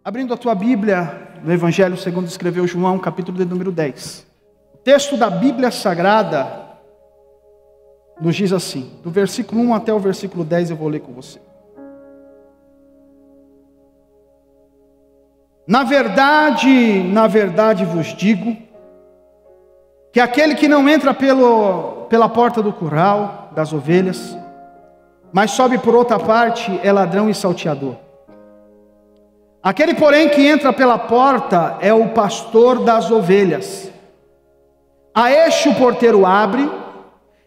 Abrindo a tua Bíblia no Evangelho segundo escreveu João, capítulo de número 10. O texto da Bíblia Sagrada nos diz assim, do versículo 1 até o versículo 10 eu vou ler com você. Na verdade vos digo, que aquele que não entra pela porta do curral das ovelhas, mas sobe por outra parte, é ladrão e salteador. Aquele, porém, que entra pela porta é o pastor das ovelhas. A este o porteiro abre,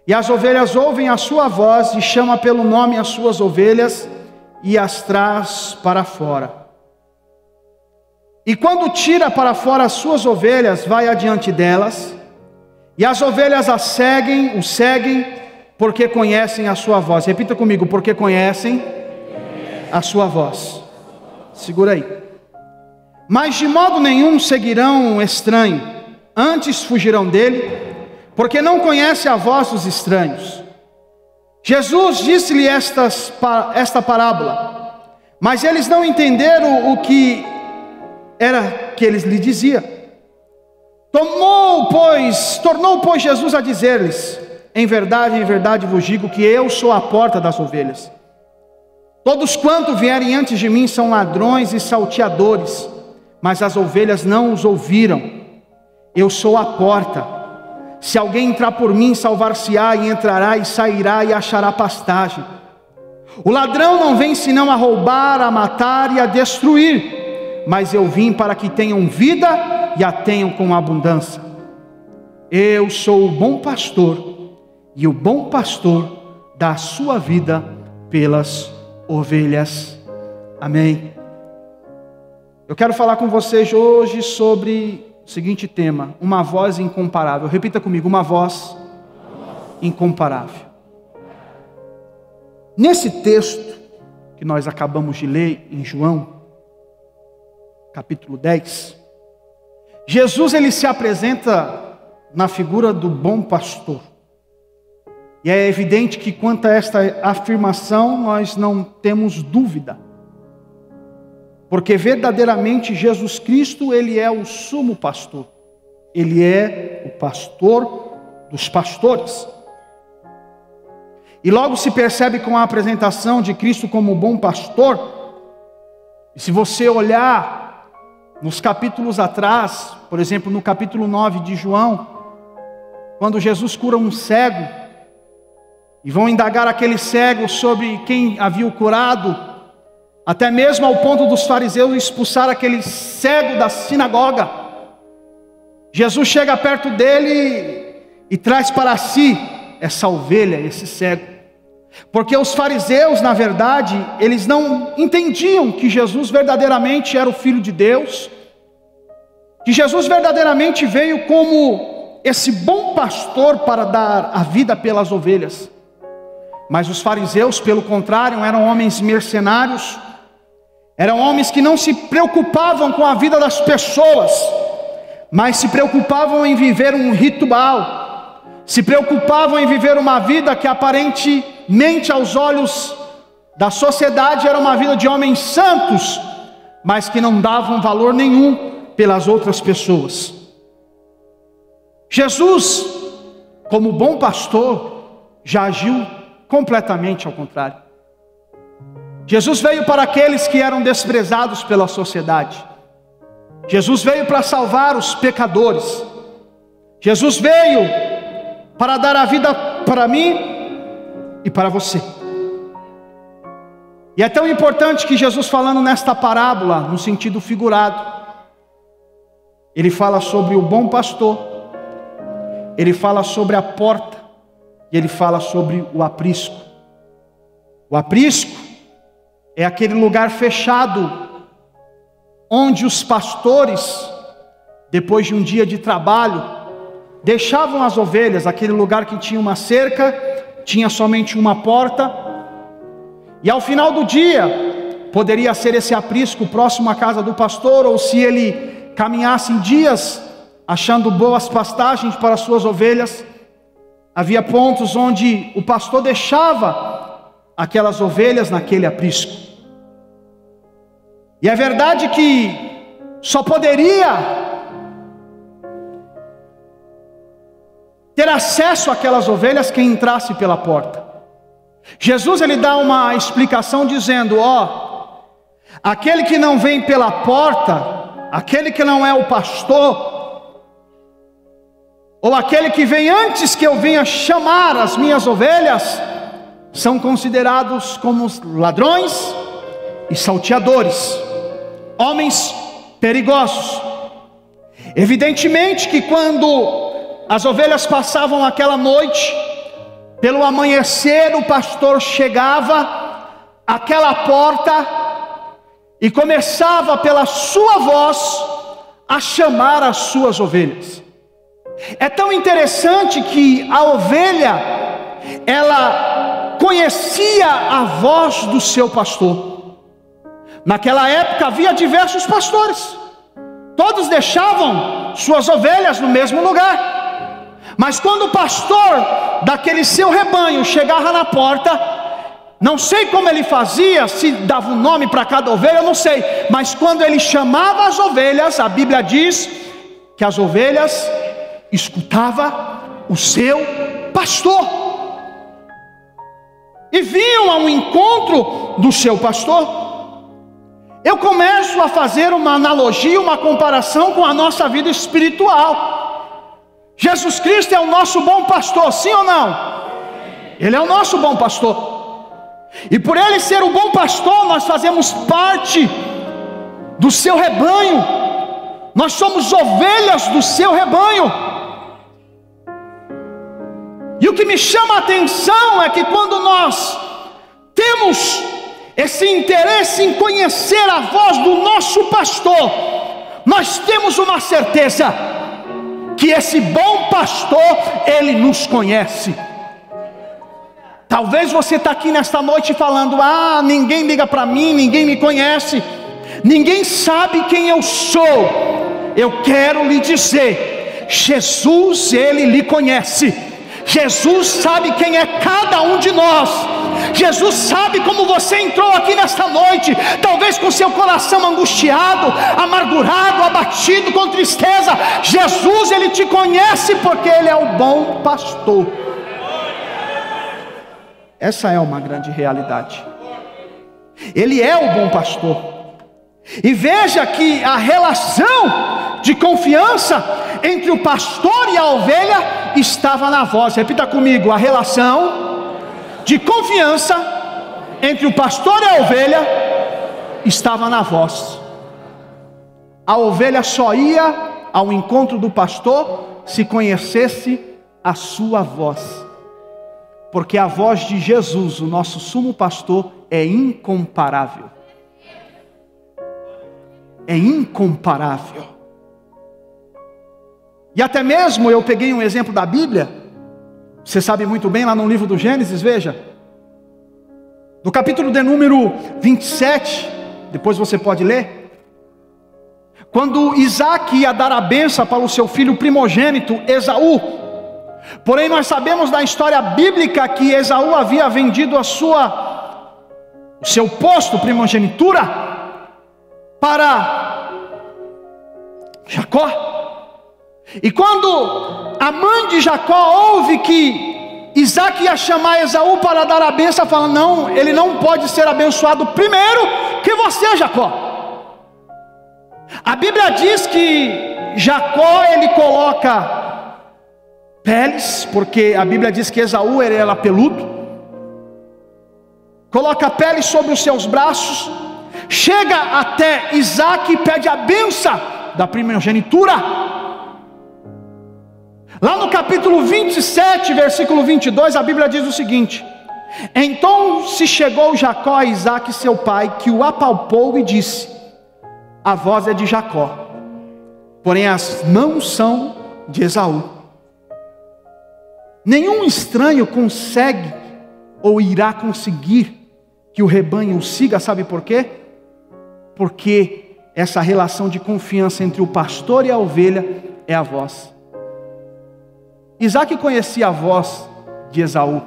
e as ovelhas ouvem a sua voz, e chama pelo nome as suas ovelhas, e as traz para fora. E quando tira para fora as suas ovelhas, vai adiante delas, e as ovelhas o seguem, porque conhecem a sua voz. Repita comigo, porque conhecem a sua voz. Segura aí. Mas de modo nenhum seguirão um estranho, antes fugirão dele, porque não conhece a voz dos estranhos. Jesus disse-lhe esta parábola, mas eles não entenderam o que era que ele lhe dizia. Tornou, pois, Jesus a dizer-lhes: em verdade vos digo que eu sou a porta das ovelhas. Todos quanto vierem antes de mim são ladrões e salteadores, mas as ovelhas não os ouviram. Eu sou a porta. Se alguém entrar por mim, salvar-se-á, e entrará e sairá e achará pastagem. O ladrão não vem senão a roubar, a matar e a destruir, mas eu vim para que tenham vida e a tenham com abundância. Eu sou o bom pastor, e o bom pastor dá a sua vida pelas ovelhas. Amém. Eu quero falar com vocês hoje sobre o seguinte tema: uma voz incomparável. Repita comigo, uma voz incomparável. Nesse texto que nós acabamos de ler em João, capítulo 10, Jesus ele se apresenta na figura do bom pastor. E é evidente que quanto a esta afirmação nós não temos dúvida. Porque verdadeiramente Jesus Cristo, ele é o sumo pastor. Ele é o pastor dos pastores. E logo se percebe com a apresentação de Cristo como bom pastor. E se você olhar nos capítulos atrás, por exemplo, no capítulo 9 de João, quando Jesus cura um cego, e vão indagar aquele cego sobre quem havia o curado, até mesmo ao ponto dos fariseus expulsar aquele cego da sinagoga. Jesus chega perto dele e traz para si essa ovelha, esse cego. Porque os fariseus, na verdade, eles não entendiam que Jesus verdadeiramente era o Filho de Deus, que Jesus verdadeiramente veio como esse bom pastor para dar a vida pelas ovelhas. Mas os fariseus, pelo contrário, eram homens mercenários, eram homens que não se preocupavam com a vida das pessoas, mas se preocupavam em viver um ritual, se preocupavam em viver uma vida que aparentemente aos olhos da sociedade era uma vida de homens santos, mas que não davam valor nenhum pelas outras pessoas. Jesus, como bom pastor, já agiu completamente ao contrário. Jesus veio para aqueles que eram desprezados pela sociedade. Jesus veio para salvar os pecadores. Jesus veio para dar a vida para mim e para você. E é tão importante que Jesus, falando nesta parábola, no sentido figurado, ele fala sobre o bom pastor, ele fala sobre a porta, e ele fala sobre o aprisco. O aprisco é aquele lugar fechado, onde os pastores, depois de um dia de trabalho, deixavam as ovelhas, aquele lugar que tinha uma cerca, tinha somente uma porta, e ao final do dia, poderia ser esse aprisco próximo à casa do pastor, ou se ele caminhasse em dias, achando boas pastagens para as suas ovelhas, havia pontos onde o pastor deixava aquelas ovelhas naquele aprisco. E é verdade que só poderia ter acesso àquelas ovelhas quem entrasse pela porta. Jesus ele dá uma explicação dizendo: aquele que não vem pela porta, aquele que não é o pastor, ou aquele que vem antes que eu venha chamar as minhas ovelhas, são considerados como ladrões e salteadores, homens perigosos. Evidentemente que quando as ovelhas passavam aquela noite, pelo amanhecer o pastor chegava àquela porta e começava pela sua voz a chamar as suas ovelhas. É tão interessante que a ovelha, ela conhecia a voz do seu pastor. Naquela época havia diversos pastores, todos deixavam suas ovelhas no mesmo lugar. Mas quando o pastor daquele seu rebanho chegava na porta, não sei como ele fazia, se dava um nome para cada ovelha, eu não sei, mas quando ele chamava as ovelhas, a Bíblia diz que as ovelhas escutavam o seu pastor e vinham ao encontro do seu pastor. Eu começo a fazer uma analogia, uma comparação com a nossa vida espiritual. Jesus Cristo é o nosso bom pastor, sim ou não? Ele é o nosso bom pastor. E por Ele ser o bom pastor, nós fazemos parte do seu rebanho. Nós somos ovelhas do seu rebanho. E o que me chama a atenção é que quando nós temos esse interesse em conhecer a voz do nosso pastor, nós temos uma certeza que esse bom pastor, ele nos conhece. Talvez você está aqui nesta noite falando: ninguém liga para mim, ninguém me conhece, ninguém sabe quem eu sou. Eu quero lhe dizer, Jesus, ele lhe conhece. Jesus sabe quem é cada um de nós. Jesus sabe como você entrou aqui nesta noite, talvez com seu coração angustiado, amargurado, abatido, com tristeza. Jesus, ele te conhece porque ele é o bom pastor. Essa é uma grande realidade. Ele é o bom pastor. E veja que a relação de confiança entre o pastor e a ovelha estava na voz. Repita comigo: a relação de confiança entre o pastor e a ovelha estava na voz. A ovelha só ia ao encontro do pastor se conhecesse a sua voz, porque a voz de Jesus, o nosso sumo pastor, é incomparável. É incomparável. E até mesmo eu peguei um exemplo da Bíblia, você sabe muito bem, lá no livro do Gênesis, veja, no capítulo de número 27, depois você pode ler, quando Isaac ia dar a bênção para o seu filho primogênito, Esaú. Porém nós sabemos da história bíblica que Esaú havia vendido o seu posto, primogenitura, para Jacó. E quando a mãe de Jacó ouve que Isaac ia chamar Esaú para dar a bênção, fala: não, ele não pode ser abençoado primeiro que você, Jacó. A Bíblia diz que Jacó, ele coloca peles, porque a Bíblia diz que Esaú ele era peludo, coloca peles sobre os seus braços, chega até Isaac e pede a bênção da primogenitura. Lá no capítulo 27, versículo 22, a Bíblia diz o seguinte: então se chegou Jacó a Isaac seu pai, que o apalpou e disse: a voz é de Jacó, porém as mãos são de Esaú. Nenhum estranho consegue ou irá conseguir que o rebanho o siga, sabe por quê? Porque essa relação de confiança entre o pastor e a ovelha é a voz. Isaac conhecia a voz de Esaú.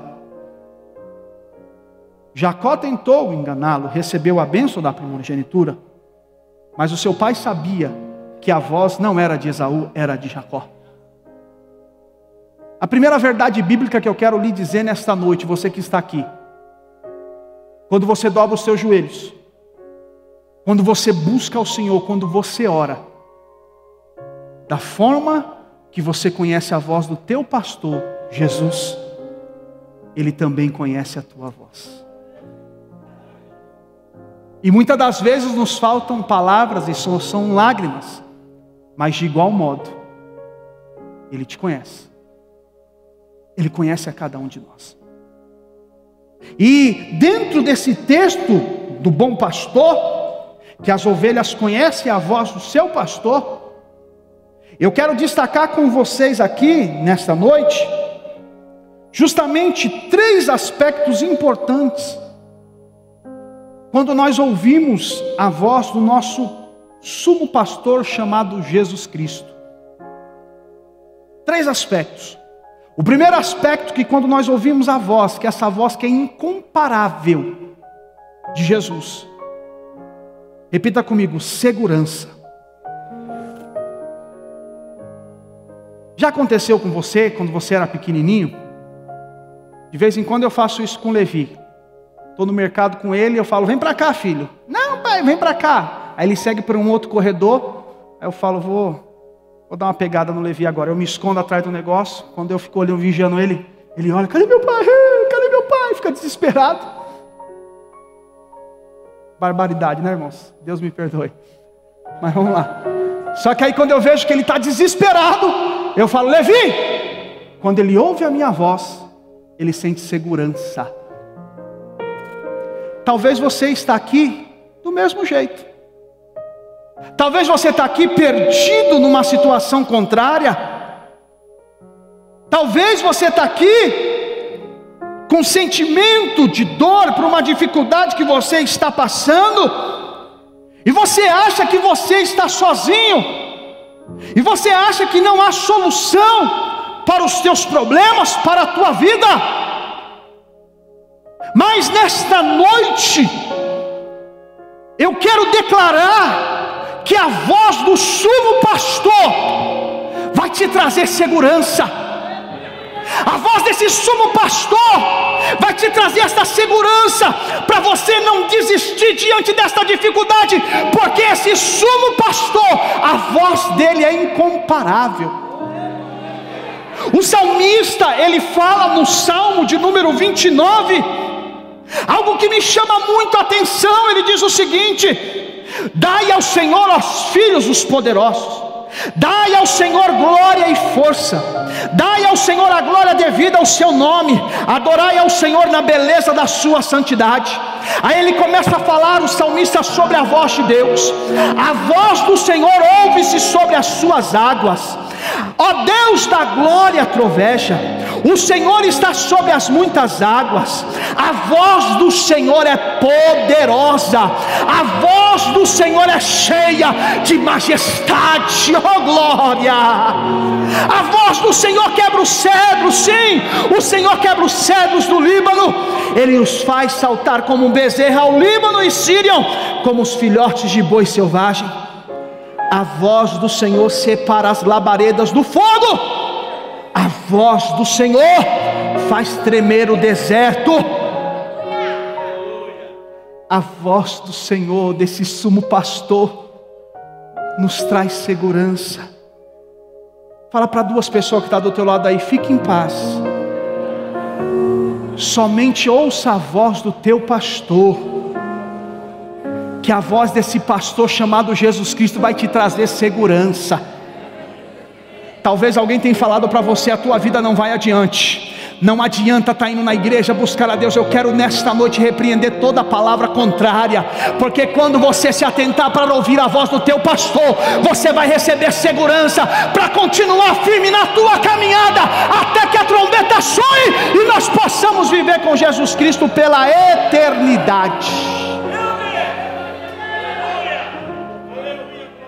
Jacó tentou enganá-lo, recebeu a bênção da primogenitura, Mas o seu pai sabia que a voz não era de Esaú, era de Jacó. A primeira verdade bíblica que eu quero lhe dizer nesta noite, você que está aqui: quando você dobra os seus joelhos, quando você busca o Senhor, quando você ora, da forma que você conhece a voz do teu pastor, Jesus, Ele também conhece a tua voz. E muitas das vezes nos faltam palavras e são lágrimas, mas de igual modo, Ele te conhece. Ele conhece a cada um de nós. E dentro desse texto do bom pastor, que as ovelhas conhecem a voz do seu pastor, eu quero destacar com vocês aqui, nesta noite, justamente 3 aspectos importantes, quando nós ouvimos a voz do nosso sumo pastor chamado Jesus Cristo. 3 aspectos. O primeiro aspecto, que quando nós ouvimos a voz, que essa voz que é incomparável de Jesus, repita comigo: segurança. Já aconteceu com você, quando você era pequenininho? De vez em quando eu faço isso com o Levi. Estou no mercado com ele e eu falo: vem para cá, filho. Não, pai, vem para cá. Aí ele segue por um outro corredor. Aí eu falo: vou dar uma pegada no Levi agora. Eu me escondo atrás do negócio. Quando eu fico olhando, vigiando ele, ele olha: cadê meu pai? Cadê meu pai? Fica desesperado. Barbaridade, né, irmãos? Deus me perdoe. Mas vamos lá. Só que aí quando eu vejo que ele está desesperado, eu falo: Levi! Quando ele ouve a minha voz, ele sente segurança. Talvez você está aqui do mesmo jeito. Talvez você está aqui perdido numa situação contrária. Talvez você está aqui com sentimento de dor por uma dificuldade que você está passando, e você acha que você está sozinho, e você acha que não há solução para os teus problemas, para a tua vida. Mas nesta noite, eu quero declarar que a voz do sumo pastor vai te trazer segurança. A voz desse sumo pastor vai te trazer essa segurança, para você não desistir diante desta dificuldade, porque esse sumo pastor, a voz dele é incomparável. O salmista, ele fala no Salmo de número 29, algo que me chama muito a atenção. Ele diz o seguinte: dai ao Senhor aos filhos os poderosos, dai ao Senhor glória e força, dai ao Senhor a glória devida ao seu nome, adorai ao Senhor na beleza da sua santidade. Aí ele começa a falar, o salmista, sobre a voz de Deus. A voz do Senhor ouve-se sobre as suas águas. Ó Deus da glória troveja, o Senhor está sobre as muitas águas. A voz do Senhor é poderosa, a voz do Senhor é cheia de majestade. Oh glória! A voz do Senhor quebra os cedros. Sim, o Senhor quebra os cedros do Líbano. Ele os faz saltar como um bezerro ao Líbano, e Sírion como os filhotes de boi selvagem. A voz do Senhor separa as labaredas do fogo. A voz do Senhor faz tremer o deserto. A voz do Senhor, desse sumo pastor, nos traz segurança. Fala para 2 pessoas que estão do teu lado aí: fique em paz. Somente ouça a voz do teu pastor, que a voz desse pastor chamado Jesus Cristo vai te trazer segurança. Talvez alguém tenha falado para você: a tua vida não vai adiante. Não adianta estar indo na igreja buscar a Deus. Eu quero nesta noite repreender toda palavra contrária, porque quando você se atentar para ouvir a voz do teu pastor, você vai receber segurança para continuar firme na tua caminhada, até que a trombeta soe e nós possamos viver com Jesus Cristo pela eternidade.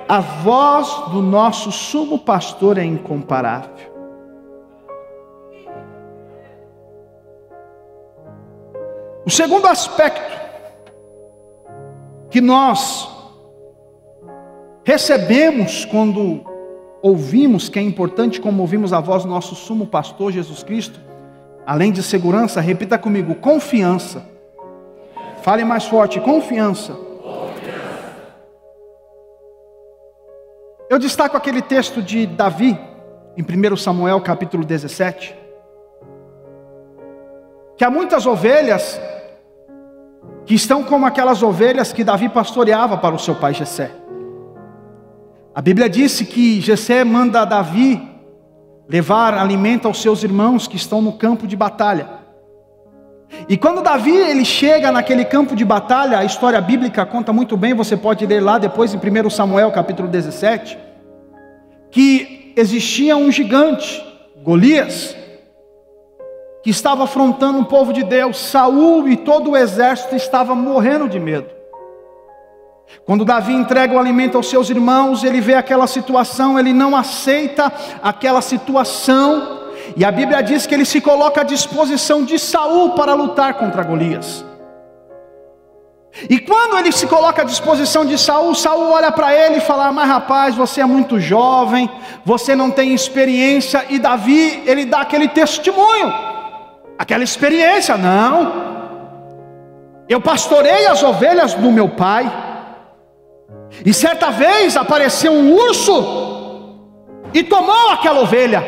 A voz do nosso sumo pastor é incomparável. O segundo aspecto que nós recebemos quando ouvimos, que é importante como ouvimos a voz do nosso sumo pastor Jesus Cristo, além de segurança, repita comigo, confiança. Fale mais forte, confiança. Eu destaco aquele texto de Davi, em 1 Samuel capítulo 17, que há muitas ovelhas que estão como aquelas ovelhas que Davi pastoreava para o seu pai Jessé. A Bíblia disse que Jessé manda a Davi levar alimento aos seus irmãos que estão no campo de batalha. E quando Davi ele chega naquele campo de batalha, a história bíblica conta muito bem, você pode ler lá depois em 1 Samuel capítulo 17, que existia um gigante, Golias, que estava afrontando o povo de Deus. Saul e todo o exército estava morrendo de medo. Quando Davi entrega o alimento aos seus irmãos, ele vê aquela situação, ele não aceita aquela situação, e a Bíblia diz que ele se coloca à disposição de Saul para lutar contra Golias. E quando ele se coloca à disposição de Saul, Saul olha para ele e fala: mas rapaz, você é muito jovem, você não tem experiência. E Davi, ele dá aquele testemunho, aquela experiência. Não, eu pastorei as ovelhas do meu pai, e certa vez apareceu um urso e tomou aquela ovelha.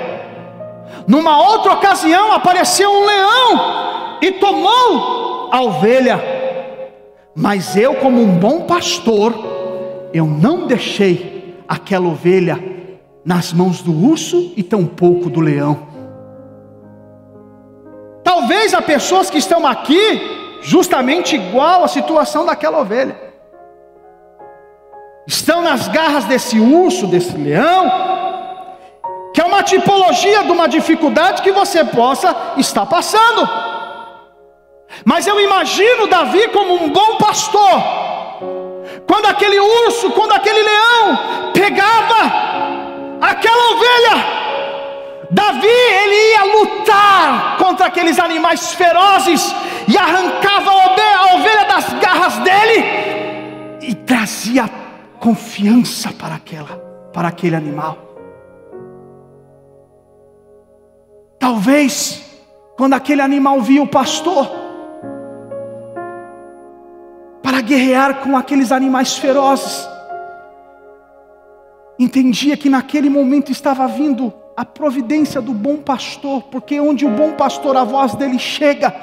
Numa outra ocasião apareceu um leão e tomou a ovelha. Mas eu, como um bom pastor, eu não deixei aquela ovelha nas mãos do urso e tampouco do leão. Talvez há pessoas que estão aqui justamente igual à situação daquela ovelha. Estão nas garras desse urso, desse leão, que é uma tipologia de uma dificuldade que você possa estar passando. Mas eu imagino Davi como um bom pastor. Quando aquele urso, quando aquele leão pegava aquela ovelha, Davi ele ia lutar contra aqueles animais ferozes e arrancava a ovelha das garras dele e trazia confiança para aquele animal. Talvez quando aquele animal via o pastor para guerrear com aqueles animais ferozes, entendia que naquele momento estava vindo a providência do bom pastor, porque onde o bom pastor, a voz dele chega,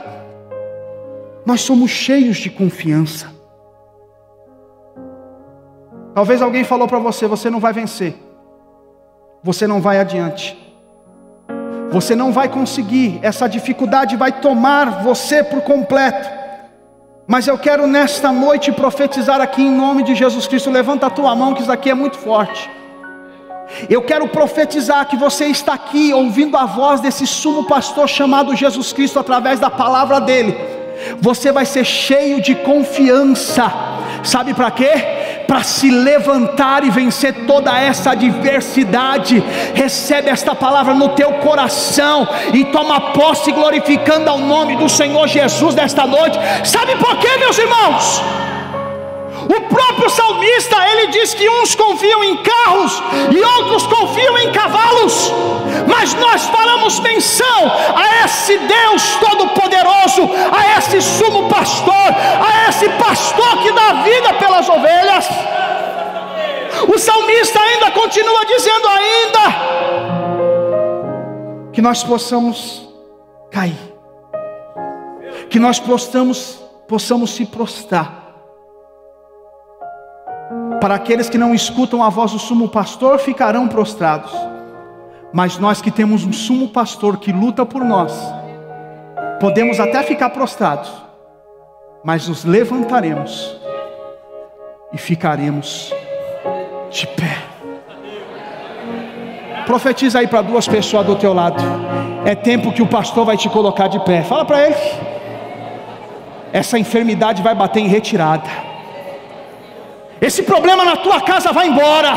nós somos cheios de confiança. Talvez alguém falou para você: você não vai vencer, você não vai adiante, você não vai conseguir, essa dificuldade vai tomar você por completo. Mas eu quero nesta noite profetizar aqui em nome de Jesus Cristo. Levanta a tua mão, que isso aqui é muito forte. Eu quero profetizar que você está aqui ouvindo a voz desse sumo pastor chamado Jesus Cristo através da palavra dele. Você vai ser cheio de confiança. Sabe para quê? Para se levantar e vencer toda essa adversidade. Recebe esta palavra no teu coração e toma posse glorificando ao nome do Senhor Jesus nesta noite. Sabe por quê, meus irmãos? O próprio salmista, ele diz que uns confiam em carros e outros confiam em cavalos, mas nós falamos menção a esse Deus todo-poderoso, a esse sumo pastor, a esse pastor que dá vida pelas ovelhas. O salmista ainda continua dizendo que nós possamos cair, que nós possamos se prostrar. Para aqueles que não escutam a voz do sumo pastor, ficarão prostrados. Mas nós que temos um sumo pastor que luta por nós, podemos até ficar prostrados, mas nos levantaremos e ficaremos de pé. Profetiza aí para duas pessoas do teu lado: é tempo que o pastor vai te colocar de pé. Fala para ele: essa enfermidade vai bater em retirada. Esse problema na tua casa vai embora.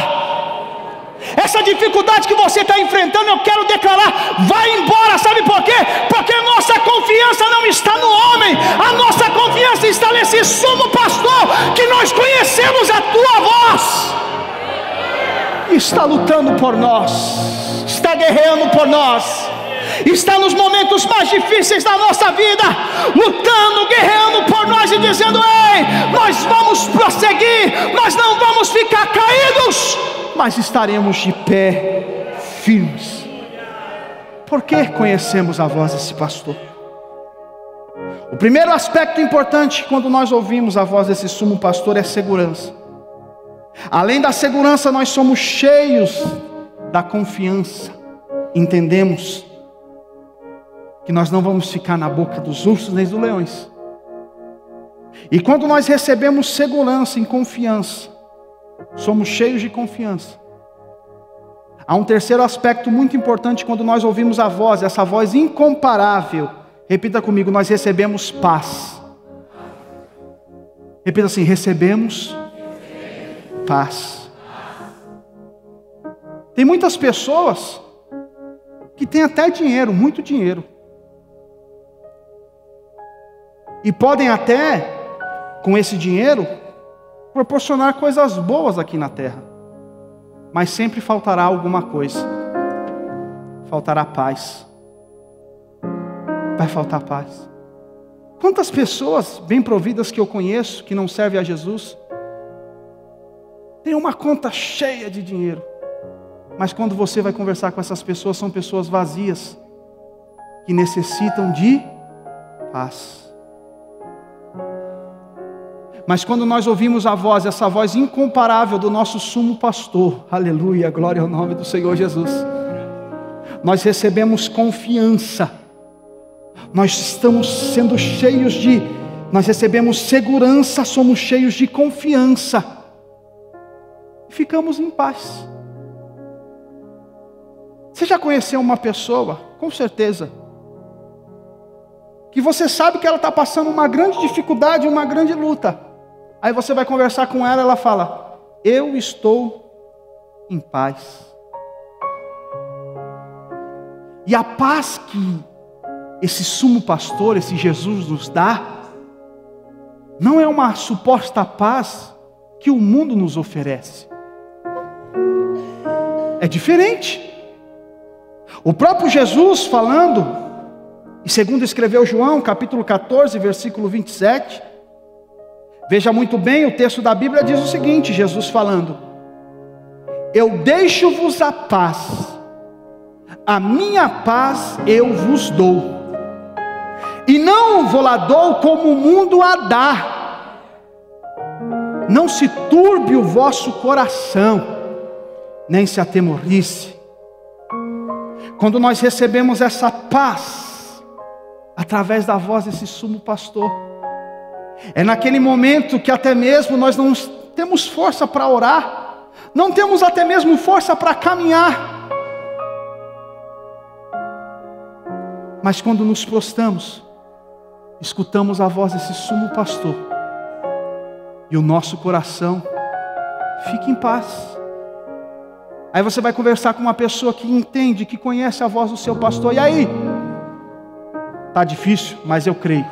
Essa dificuldade que você está enfrentando, eu quero declarar, vai embora. Sabe por quê? Porque a nossa confiança não está no homem, a nossa confiança está nesse sumo pastor, que nós conhecemos a tua voz. está lutando por nós, está guerreando por nós, está nos momentos mais difíceis da nossa vida, lutando, guerreando por nós e dizendo: ei, nós vamos prosseguir, nós não vamos ficar caídos, mas estaremos de pé firmes. Por que conhecemos a voz desse pastor? O primeiro aspecto importante quando nós ouvimos a voz desse sumo pastor é segurança. Além da segurança, nós somos cheios da confiança. Entendemos que nós não vamos ficar na boca dos ursos nem dos leões. E quando nós recebemos segurança e confiança, somos cheios de confiança. Há um terceiro aspecto muito importante quando nós ouvimos a voz, essa voz incomparável. Repita comigo: nós recebemos paz. Repita assim: recebemos paz. Tem muitas pessoas que têm até dinheiro, muito dinheiro, e podem até, com esse dinheiro, proporcionar coisas boas aqui na terra, mas sempre faltará alguma coisa. Faltará paz. Vai faltar paz. Quantas pessoas bem providas que eu conheço, que não servem a Jesus, tem uma conta cheia de dinheiro, mas quando você vai conversar com essas pessoas, são pessoas vazias, que necessitam de paz. Mas quando nós ouvimos a voz, essa voz incomparável do nosso sumo pastor, aleluia, glória ao nome do Senhor Jesus, nós recebemos confiança, nós estamos sendo cheios nós recebemos segurança, somos cheios de confiança, ficamos em paz. Você já conheceu uma pessoa, com certeza, que você sabe que ela está passando uma grande dificuldade, uma grande luta, aí você vai conversar com ela, ela fala: eu estou em paz. E a paz que esse sumo pastor, esse Jesus nos dá, não é uma suposta paz que o mundo nos oferece. É diferente. O próprio Jesus falando, e segundo escreveu João, capítulo 14, versículo 27, veja muito bem, o texto da Bíblia diz o seguinte, Jesus falando: eu deixo-vos a paz, a minha paz eu vos dou, e não vou lá dou como o mundo a dá. Não se turbe o vosso coração, nem se atemorice. Quando nós recebemos essa paz, através da voz desse sumo pastor, é naquele momento que até mesmo nós não temos força para orar, não temos até mesmo força para caminhar, mas quando nos prostramos, escutamos a voz desse sumo pastor, e o nosso coração fica em paz. Aí você vai conversar com uma pessoa que entende, que conhece a voz do seu pastor, e aí? Está difícil, mas eu creio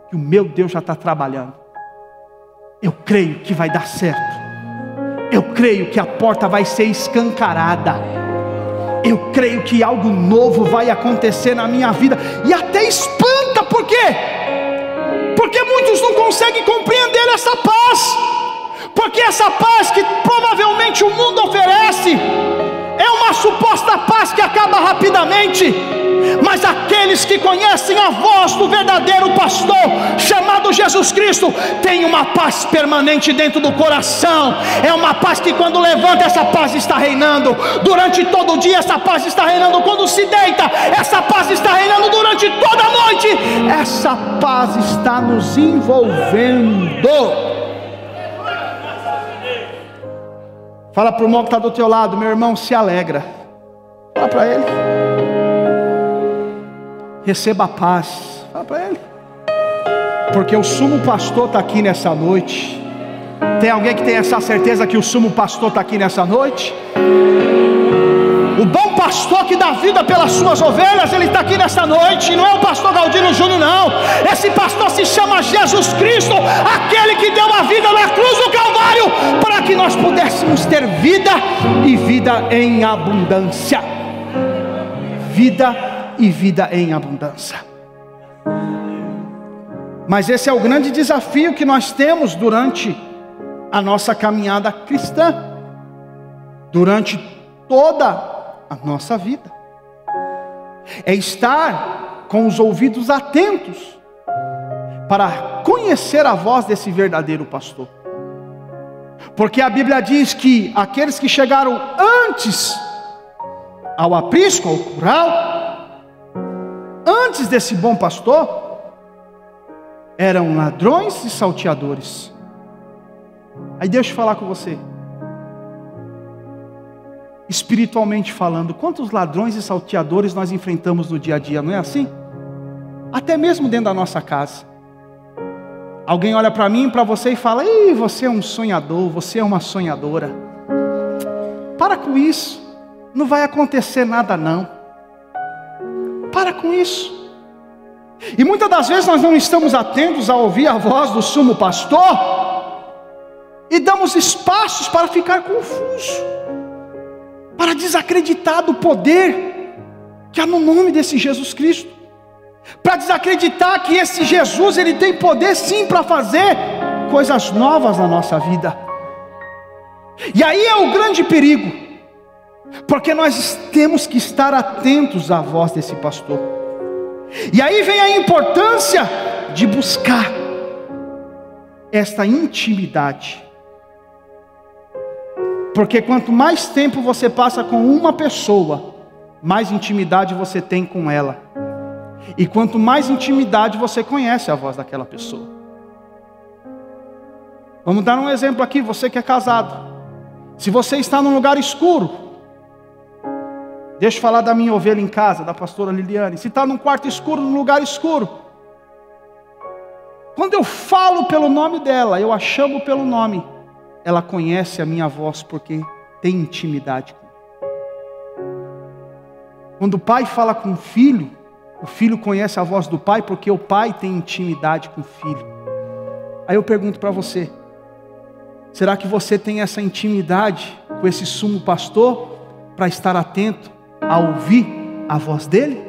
que o meu Deus já está trabalhando. Eu creio que vai dar certo. Eu creio que a porta vai ser escancarada. Eu creio que algo novo vai acontecer na minha vida. E até espanta, por quê? Porque muitos não conseguem compreender essa paz. Porque essa paz que provavelmente o mundo oferece é uma suposta paz que acaba rapidamente. Mas aqueles que conhecem a voz do verdadeiro pastor, chamado Jesus Cristo, têm uma paz permanente dentro do coração. É uma paz que quando levanta, essa paz está reinando. Durante todo o dia essa paz está reinando. Quando se deita, essa paz está reinando durante toda a noite. Essa paz está nos envolvendo. Fala para o irmão que está do teu lado: meu irmão, se alegra. Fala para ele. Receba a paz. Fala para ele. Porque o sumo pastor está aqui nessa noite. Tem alguém que tem essa certeza que o sumo pastor está aqui nessa noite? O bom pastor que dá vida pelas suas ovelhas, ele está aqui nesta noite. E não é o pastor Galdino Júnior, não. Esse pastor se chama Jesus Cristo, aquele que deu a vida na cruz do Calvário, para que nós pudéssemos ter vida e vida em abundância. Vida e vida em abundância. Mas esse é o grande desafio que nós temos durante a nossa caminhada cristã, durante toda a nossa vida, é estar com os ouvidos atentos para conhecer a voz desse verdadeiro pastor. Porque a Bíblia diz que aqueles que chegaram antes ao aprisco, ao curral, antes desse bom pastor, eram ladrões e salteadores. Aí deixa eu falar com você, espiritualmente falando, quantos ladrões e salteadores nós enfrentamos no dia a dia, não é assim? Até mesmo dentro da nossa casa. Alguém olha para mim, para você e fala: "Ih, você é um sonhador, você é uma sonhadora". Para com isso, não vai acontecer nada não. Para com isso. E muitas das vezes nós não estamos atentos a ouvir a voz do sumo pastor, e damos espaços para ficar confuso, para desacreditar do poder que há no nome desse Jesus Cristo, para desacreditar que esse Jesus, ele tem poder sim para fazer coisas novas na nossa vida. E aí é o grande perigo, porque nós temos que estar atentos à voz desse pastor. E aí vem a importância de buscar esta intimidade. Porque quanto mais tempo você passa com uma pessoa, mais intimidade você tem com ela. E quanto mais intimidade você conhece a voz daquela pessoa. Vamos dar um exemplo aqui, você que é casado. Se você está num lugar escuro, deixa eu falar da minha ovelha em casa, da pastora Liliane. Se está num quarto escuro, num lugar escuro, quando eu falo pelo nome dela, eu a chamo pelo nome, ela conhece a minha voz porque tem intimidade comigo. Quando o pai fala com o filho conhece a voz do pai porque o pai tem intimidade com o filho. Aí eu pergunto para você, será que você tem essa intimidade com esse sumo pastor para estar atento a ouvir a voz dele?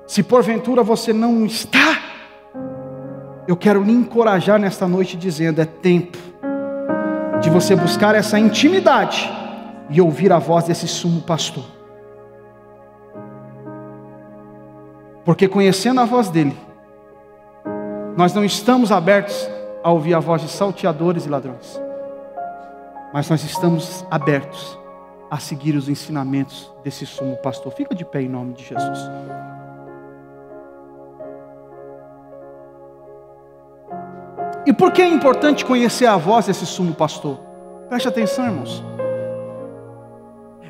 Se porventura você não está, eu quero lhe encorajar nesta noite dizendo: é tempo de você buscar essa intimidade e ouvir a voz desse sumo pastor. Porque conhecendo a voz dele, nós não estamos abertos a ouvir a voz de salteadores e ladrões, mas nós estamos abertos a seguir os ensinamentos desse sumo pastor. Fica de pé em nome de Jesus. E por que é importante conhecer a voz desse sumo pastor? Preste atenção, irmãos.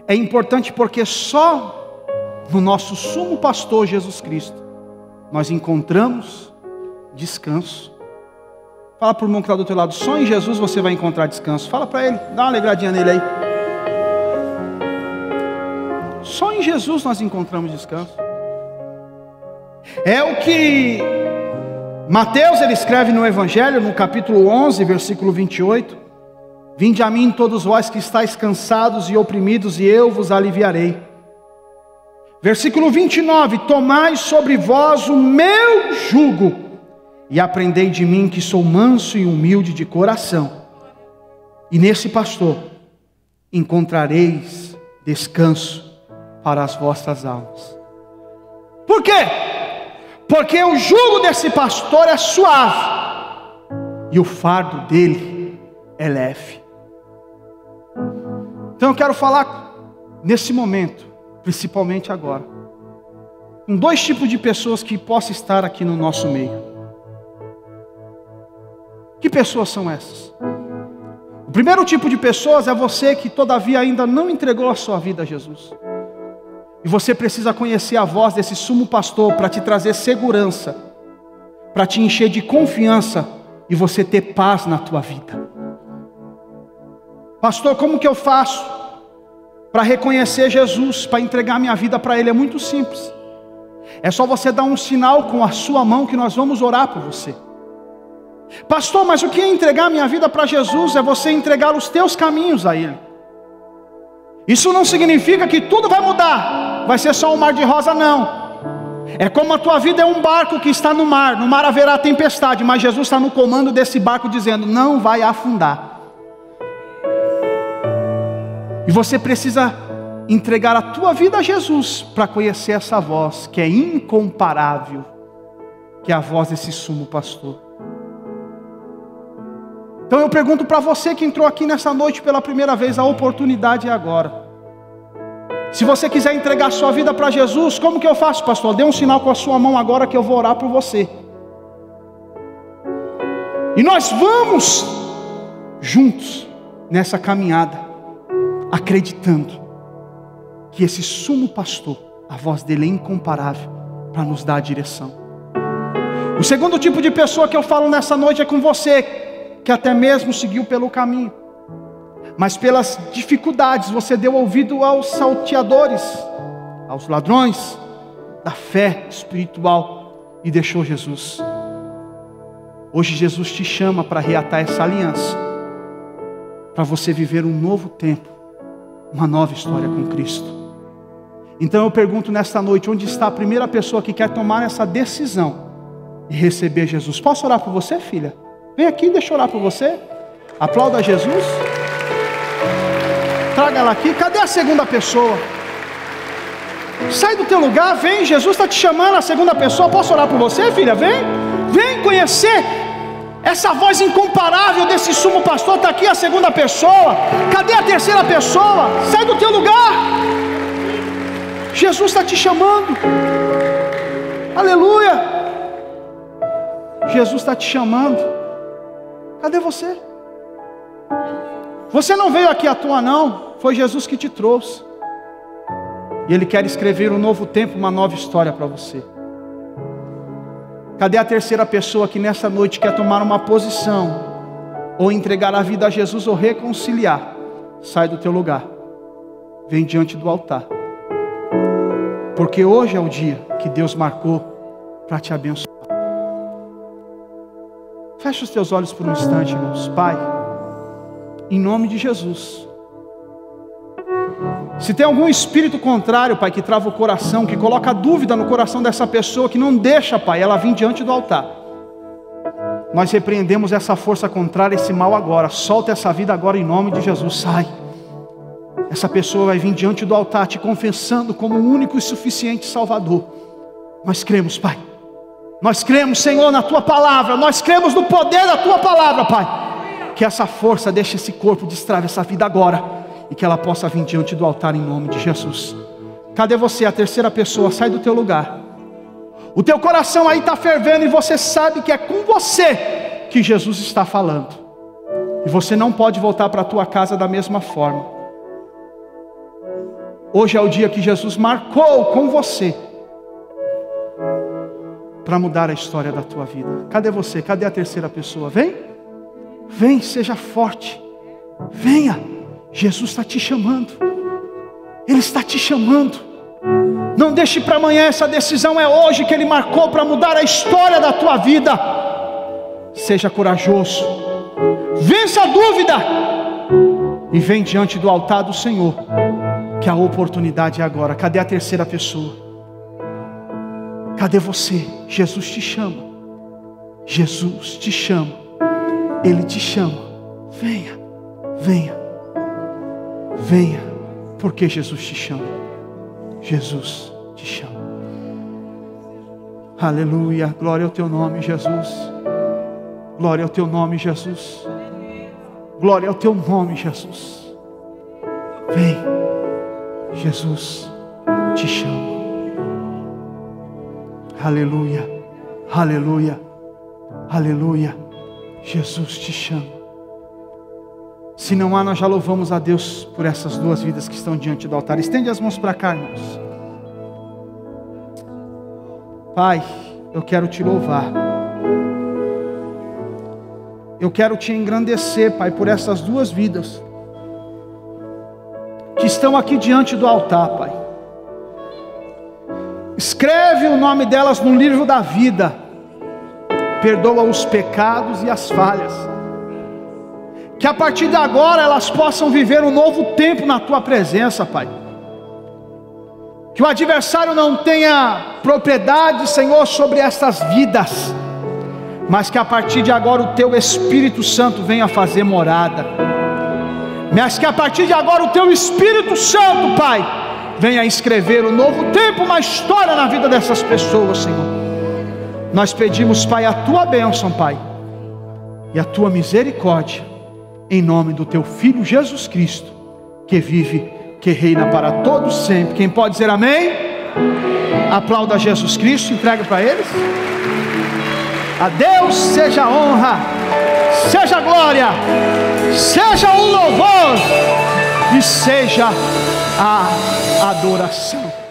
É importante porque só no nosso sumo pastor Jesus Cristo nós encontramos descanso. Fala para o irmão que está do teu lado: só em Jesus você vai encontrar descanso. Fala para ele, dá uma alegradinha nele aí. Só em Jesus nós encontramos descanso. É o que Mateus, ele escreve no Evangelho, no capítulo 11, versículo 28. Vinde a mim todos vós que estáis cansados e oprimidos, e eu vos aliviarei. Versículo 29, tomai sobre vós o meu jugo, e aprendei de mim que sou manso e humilde de coração. E nesse pastor encontrareis descanso para as vossas almas. Por quê? Porque o jugo desse pastor é suave, e o fardo dele é leve. Então eu quero falar nesse momento, principalmente agora, com dois tipos de pessoas que possam estar aqui no nosso meio. Que pessoas são essas? O primeiro tipo de pessoas é você que todavia ainda não entregou a sua vida a Jesus. E você precisa conhecer a voz desse sumo pastor para te trazer segurança, para te encher de confiança e você ter paz na tua vida. Pastor, como que eu faço para reconhecer Jesus, para entregar minha vida para Ele? É muito simples. É só você dar um sinal com a sua mão que nós vamos orar por você. Pastor, mas o que é entregar minha vida para Jesus? É você entregar os teus caminhos a Ele. Isso não significa que tudo vai mudar, vai ser só um mar de rosa, não. É como a tua vida é um barco que está no mar haverá tempestade, mas Jesus está no comando desse barco dizendo, não vai afundar. E você precisa entregar a tua vida a Jesus para conhecer essa voz que é incomparável, que é a voz desse sumo pastor. Então eu pergunto para você que entrou aqui nessa noite pela primeira vez, a oportunidade é agora. Se você quiser entregar sua vida para Jesus, como que eu faço, pastor? Dê um sinal com a sua mão agora que eu vou orar por você. E nós vamos juntos nessa caminhada, acreditando que esse sumo pastor, a voz dele é incomparável para nos dar a direção. O segundo tipo de pessoa que eu falo nessa noite é com você, que até mesmo seguiu pelo caminho, mas pelas dificuldades você deu ouvido aos salteadores, aos ladrões da fé espiritual e deixou Jesus. Hoje Jesus te chama para reatar essa aliança, para você viver um novo tempo, uma nova história com Cristo. Então eu pergunto nesta noite, onde está a primeira pessoa que quer tomar essa decisão e receber Jesus? Posso orar por você, filha? Vem aqui, deixa eu orar por você. Aplauda Jesus. Traga ela aqui. Cadê a segunda pessoa? Sai do teu lugar, vem, Jesus está te chamando. A segunda pessoa, posso orar por você, filha? Vem conhecer essa voz incomparável desse sumo pastor. Está aqui a segunda pessoa. Cadê a terceira pessoa? Sai do teu lugar. Jesus está te chamando. Aleluia. Jesus está te chamando. Cadê você? Você não veio aqui à toa não. Foi Jesus que te trouxe. E Ele quer escrever um novo tempo, uma nova história para você. Cadê a terceira pessoa que nessa noite quer tomar uma posição, ou entregar a vida a Jesus, ou reconciliar? Sai do teu lugar. Vem diante do altar. Porque hoje é o dia que Deus marcou para te abençoar. Feche os teus olhos por um instante, irmãos. Pai, em nome de Jesus, se tem algum espírito contrário, Pai, que trava o coração, que coloca dúvida no coração dessa pessoa, que não deixa, Pai, ela vir diante do altar, nós repreendemos essa força contrária, esse mal agora. Solta essa vida agora em nome de Jesus. Sai. Essa pessoa vai vir diante do altar te confessando como o único e suficiente Salvador. Nós cremos, Pai. Nós cremos, Senhor, na Tua palavra. Nós cremos no poder da Tua palavra, Pai. Que essa força deixe esse corpo destrave essa vida agora, e que ela possa vir diante do altar em nome de Jesus. Cadê você, a terceira pessoa? Sai do teu lugar. O teu coração aí está fervendo, e você sabe que é com você que Jesus está falando. E você não pode voltar para a tua casa da mesma forma. Hoje é o dia que Jesus marcou com você para mudar a história da tua vida. Cadê você? Cadê a terceira pessoa? Vem, seja forte. Venha. Jesus está te chamando. Ele está te chamando. Não deixe para amanhã, essa decisão é hoje que Ele marcou para mudar a história da tua vida. Seja corajoso. Vença a dúvida. E vem diante do altar do Senhor, que a oportunidade é agora. Cadê a terceira pessoa? Cadê você? Jesus te chama. Jesus te chama. Ele te chama. Venha, venha. Venha, porque Jesus te chama. Jesus te chama. Aleluia, glória ao teu nome, Jesus. Glória ao teu nome, Jesus. Glória ao teu nome, Jesus. Vem, Jesus te chama. Aleluia, aleluia, aleluia. Jesus te chama. Se não há, nós já louvamos a Deus por essas duas vidas que estão diante do altar. Estende as mãos para cá, irmãos. Pai, eu quero te louvar. Eu quero te engrandecer, Pai, por essas duas vidas que estão aqui diante do altar, Pai. Escreve o nome delas no livro da vida. Perdoa os pecados e as falhas. Que a partir de agora elas possam viver um novo tempo na Tua presença, Pai. Que o adversário não tenha propriedade, Senhor, sobre essas vidas, mas que a partir de agora o Teu Espírito Santo venha fazer morada. Mas que a partir de agora o Teu Espírito Santo, Pai, venha escrever um novo tempo, uma história na vida dessas pessoas, Senhor. Nós pedimos, Pai, a Tua bênção, Pai, e a Tua misericórdia, em nome do Teu Filho Jesus Cristo, que vive, que reina para todos sempre. Quem pode dizer amém? Aplauda Jesus Cristo, entrega para eles. A Deus seja a honra, seja a glória, seja o louvor e seja a adoração.